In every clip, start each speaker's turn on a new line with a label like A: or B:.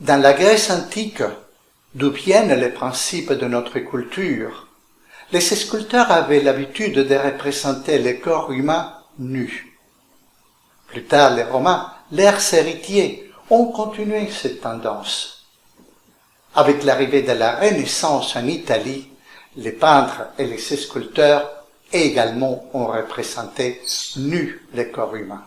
A: Dans la Grèce antique, d'où viennent les principes de notre culture, les sculpteurs avaient l'habitude de représenter le corps humain nu. Plus tard, les Romains, leurs héritiers, ont continué cette tendance. Avec l'arrivée de la Renaissance en Italie, les peintres et les sculpteurs également ont représenté nus le corps humain.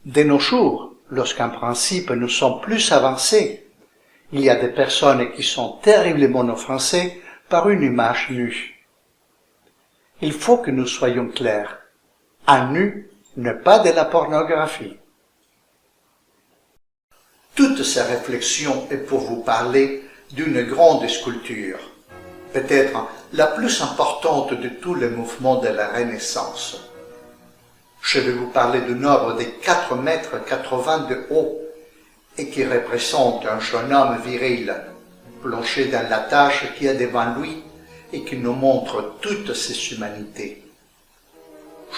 A: De nos jours, lorsqu'en principe nous sommes plus avancés, il y a des personnes qui sont terriblement offensées par une image nue. Il faut que nous soyons clairs. Un nu n'est pas de la pornographie. Toutes ces réflexions est pour vous parler d'une grande sculpture, peut-être la plus importante de tous les mouvements de la Renaissance. Je vais vous parler d'une œuvre de 4,80 mètres de haut et qui représente un jeune homme viril, plongé dans la tâche qui est devant lui et qui nous montre toute ses humanités.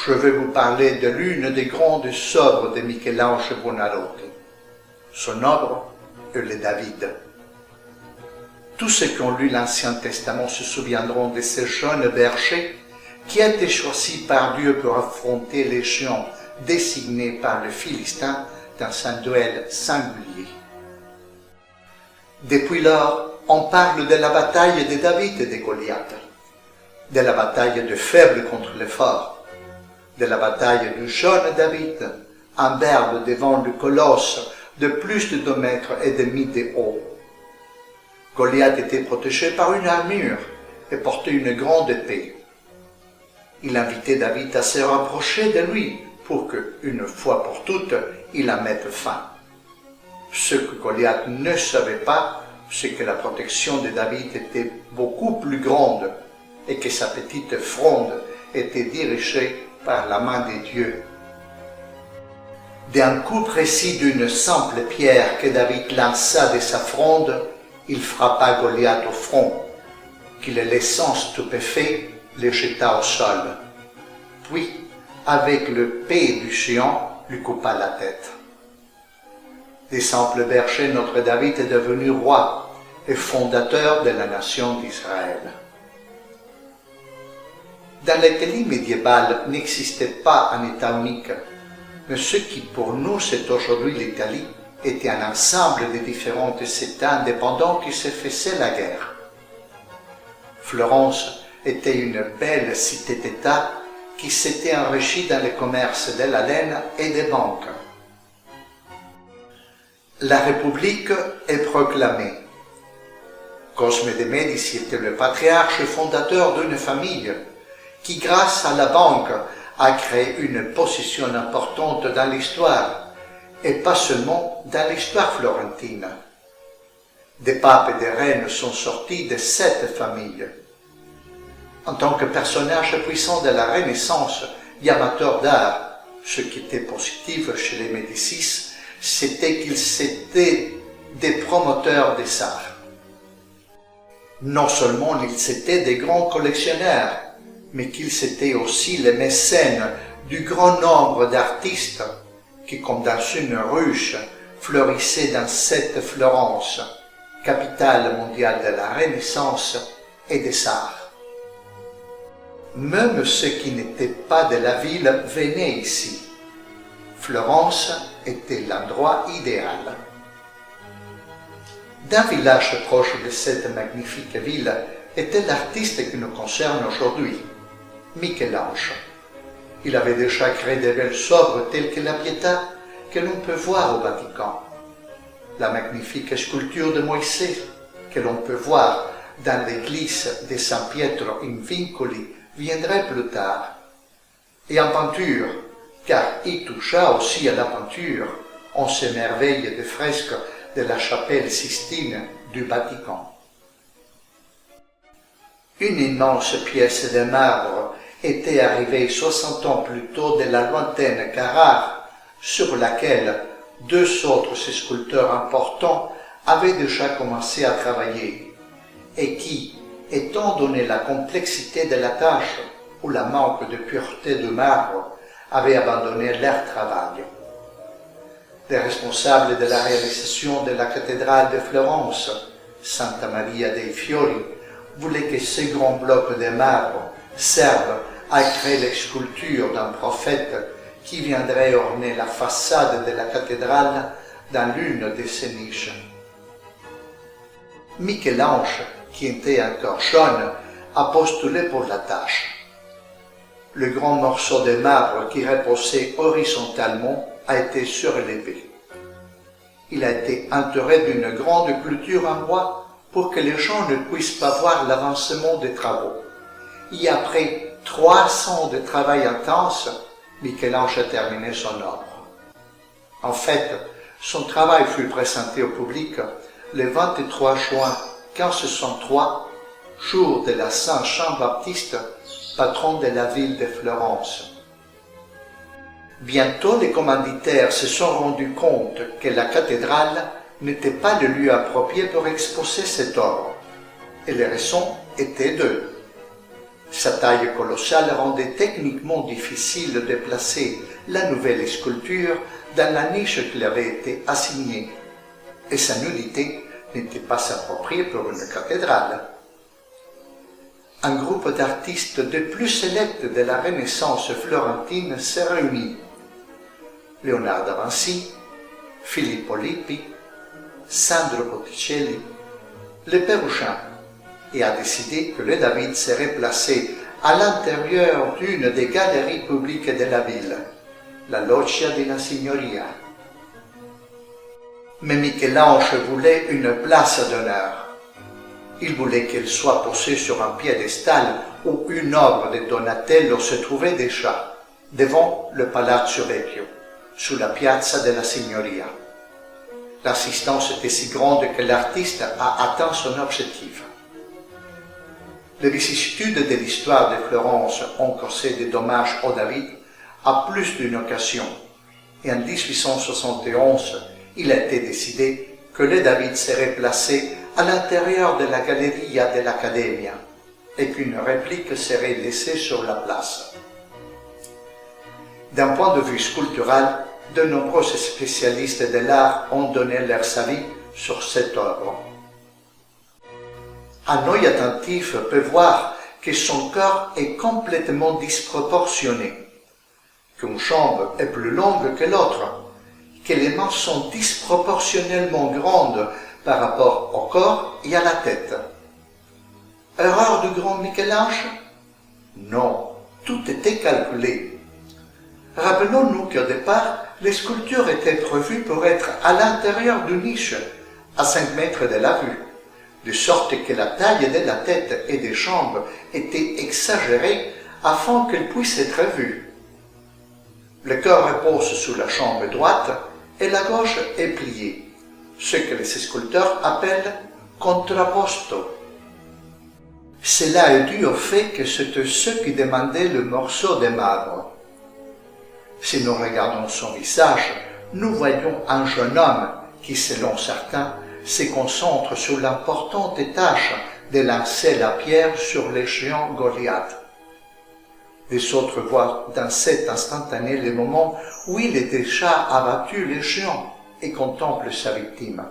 A: Je vais vous parler de l'une des grandes œuvres de Michel-Ange Buonarroti. Son œuvre est le David. Tous ceux qui ont lu l'Ancien Testament se souviendront de ce jeune berger qui a été choisi par Dieu pour affronter les géants désignés par le Philistin dans un duel singulier. Depuis lors, on parle de la bataille de David et de Goliath, de la bataille du faible contre le fort, de la bataille du jeune David, imberbe devant le colosse de plus de 2,5 mètres de haut. Goliath était protégé par une armure et portait une grande épée. Il invitait David à se rapprocher de lui pour que, une fois pour toutes, il en mette fin. Ce que Goliath ne savait pas, c'est que la protection de David était beaucoup plus grande et que sa petite fronde était dirigée par la main de Dieu. D'un coup précis d'une simple pierre que David lança de sa fronde, il frappa Goliath au front, qui le laissant stupéfait, le jeta au sol. Puis, avec l'épée du géant, lui coupa la tête. Des simples bergers, notre David est devenu roi et fondateur de la nation d'Israël. Dans l'Italie médiévale n'existait pas un État unique, mais ce qui pour nous c'est aujourd'hui l'Italie était un ensemble de différents États indépendants qui se faisaient la guerre. Florence était une belle cité d'État qui s'était enrichie dans le commerce de la laine et des banques. La République est proclamée. Cosme de Médicis était le patriarche fondateur d'une famille qui, grâce à la banque, a créé une position importante dans l'histoire, et pas seulement dans l'histoire florentine. Des papes et des reines sont sortis de cette famille. En tant que personnage puissant de la Renaissance et amateur d'art, ce qui était positif chez les Médicis, c'était qu'ils étaient des promoteurs des arts. Non seulement ils étaient des grands collectionneurs, mais qu'ils étaient aussi les mécènes du grand nombre d'artistes qui, comme dans une ruche, fleurissaient dans cette Florence, capitale mondiale de la Renaissance et des arts. Même ceux qui n'étaient pas de la ville venaient ici. Florence était l'endroit idéal. D'un village proche de cette magnifique ville était l'artiste qui nous concerne aujourd'hui, Michel-Ange. Il avait déjà créé de belles œuvres telles que la Pietà que l'on peut voir au Vatican, la magnifique sculpture de Moïse que l'on peut voir dans l'église de San Pietro in Vincoli viendrait plus tard, et en peinture, car il toucha aussi à la peinture, on s'émerveille des fresques de la chapelle Sistine du Vatican. Une immense pièce de marbre était arrivé 60 ans plus tôt de la lointaine Carrare, sur laquelle deux autres sculpteurs importants avaient déjà commencé à travailler, et qui, étant donné la complexité de la tâche ou la manque de pureté du marbre, avaient abandonné leur travail. Les responsables de la réalisation de la cathédrale de Florence, Santa Maria dei Fiori, voulaient que ces grands blocs de marbre servent à créer les sculptures d'un prophète qui viendrait orner la façade de la cathédrale dans l'une de ses niches. Michel-Ange, qui était encore jeune, a postulé pour la tâche. Le grand morceau de marbre qui reposait horizontalement a été surélevé. Il a été entouré d'une grande clôture en bois pour que les gens ne puissent pas voir l'avancement des travaux. Et après 3 ans de travail intense, Michel-Ange a terminé son œuvre. En fait, son travail fut présenté au public le 23 juin 1563, jour de la Saint Jean-Baptiste, patron de la ville de Florence. Bientôt, les commanditaires se sont rendus compte que la cathédrale n'était pas le lieu approprié pour exposer cette œuvre, et les raisons étaient deux. Sa taille colossale rendait techniquement difficile de placer la nouvelle sculpture dans la niche qui lui avait été assignée, et sa nudité n'était pas appropriée pour une cathédrale. Un groupe d'artistes des plus sélects de la Renaissance florentine s'est réuni. Léonard da Vinci, Filippo Lippi, Sandro Botticelli, le Péruchin, et a décidé que le David serait placé à l'intérieur d'une des galeries publiques de la ville, la Loggia della Signoria. Mais Michel-Ange voulait une place d'honneur. Il voulait qu'elle soit posée sur un piédestal où une œuvre de Donatello se trouvait déjà, devant le Palazzo Vecchio, sous la Piazza della Signoria. L'assistance était si grande que l'artiste a atteint son objectif. Les vicissitudes de l'histoire de Florence ont causé des dommages au David à plus d'une occasion, et en 1871, il a été décidé que le David serait placé à l'intérieur de la Galleria dell'Accademia et qu'une réplique serait laissée sur la place. D'un point de vue sculptural, de nombreux spécialistes de l'art ont donné leur avis sur cette œuvre. Un œil attentif peut voir que son corps est complètement disproportionné, qu'une jambe est plus longue que l'autre, que les mains sont disproportionnellement grandes par rapport au corps et à la tête. Erreur du grand Michel-Ange? Non, tout était calculé. Rappelons-nous qu'au départ, les sculptures étaient prévues pour être à l'intérieur d'une niche, à 5 mètres de la vue, de sorte que la taille de la tête et des jambes était exagérée afin qu'elles puissent être vues. Le corps repose sous la jambe droite et la gauche est pliée, ce que les sculpteurs appellent contrapposto. Cela est dû au fait que c'était ceux qui demandaient le morceau de marbre. Si nous regardons son visage, nous voyons un jeune homme qui, selon certains, se concentre sur l'importante tâche de lancer la pierre sur le géant Goliath. Les autres voient dans cet instantané le moment où il est déjà abattu le géant et contemple sa victime.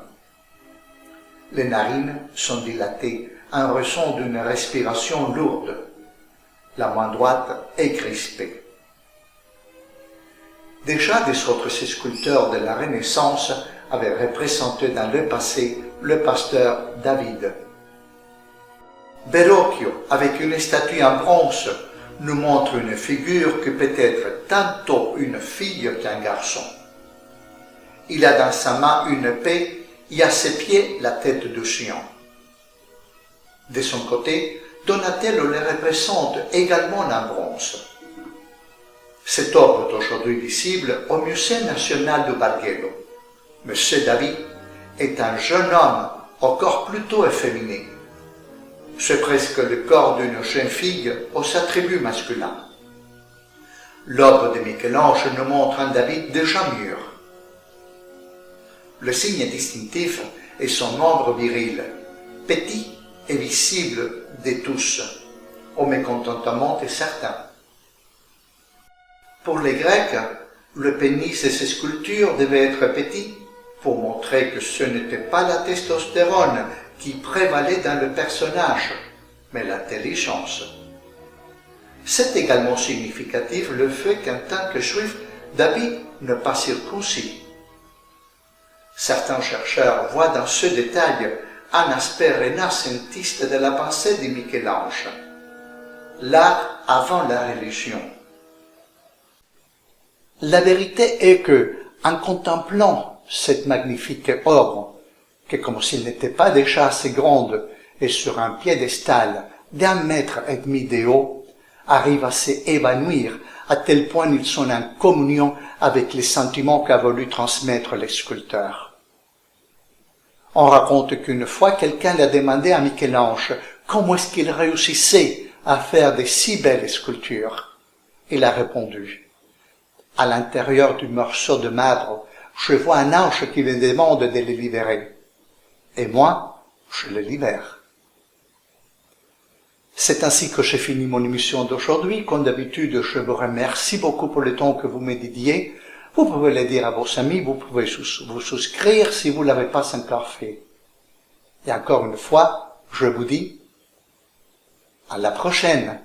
A: Les narines sont dilatées en raison d'une respiration lourde. La main droite est crispée. Déjà des autres sculpteurs de la Renaissance avaient représenté dans le passé le pasteur David. Verrocchio, avec une statue en bronze, nous montre une figure qui peut être tantôt une fille qu'un garçon. Il a dans sa main une épée et à ses pieds la tête du géant. De son côté, Donatello le représente également en bronze. Cette œuvre est aujourd'hui visible au Musée national du Bargello. Monsieur David est un jeune homme au corps plutôt efféminé. C'est presque le corps d'une jeune fille aux attributs masculins. L'œuvre de Michel-Ange nous montre un David déjà mûr. Le signe distinctif est son membre viril, petit et visible de tous, au mécontentement de certains. Pour les Grecs, le pénis de ces sculptures devait être petit pour montrer que ce n'était pas la testostérone qui prévalait dans le personnage, mais l'intelligence. C'est également significatif le fait qu'en tant que juif, David n'est pas circoncis. Certains chercheurs voient dans ce détail un aspect renascentiste de la pensée de Michel-Ange, l'art avant la religion. La vérité est que, en contemplant cette magnifique œuvre, que comme s'il n'était pas déjà assez grande et sur un piédestal d'1,5 mètre de haut, arrive à s'évanouir à tel point ils sont en communion avec les sentiments qu'a voulu transmettre les sculpteurs. On raconte qu'une fois quelqu'un l'a demandé à Michel-Ange comment est-ce qu'il réussissait à faire de si belles sculptures. Il a répondu: à l'intérieur du morceau de marbre, je vois un ange qui me demande de le libérer. Et moi, je le libère. C'est ainsi que j'ai fini mon émission d'aujourd'hui. Comme d'habitude, je vous remercie beaucoup pour le temps que vous me dédiez. Vous pouvez le dire à vos amis, vous pouvez vous souscrire si vous ne l'avez pas encore fait. Et encore une fois, je vous dis à la prochaine.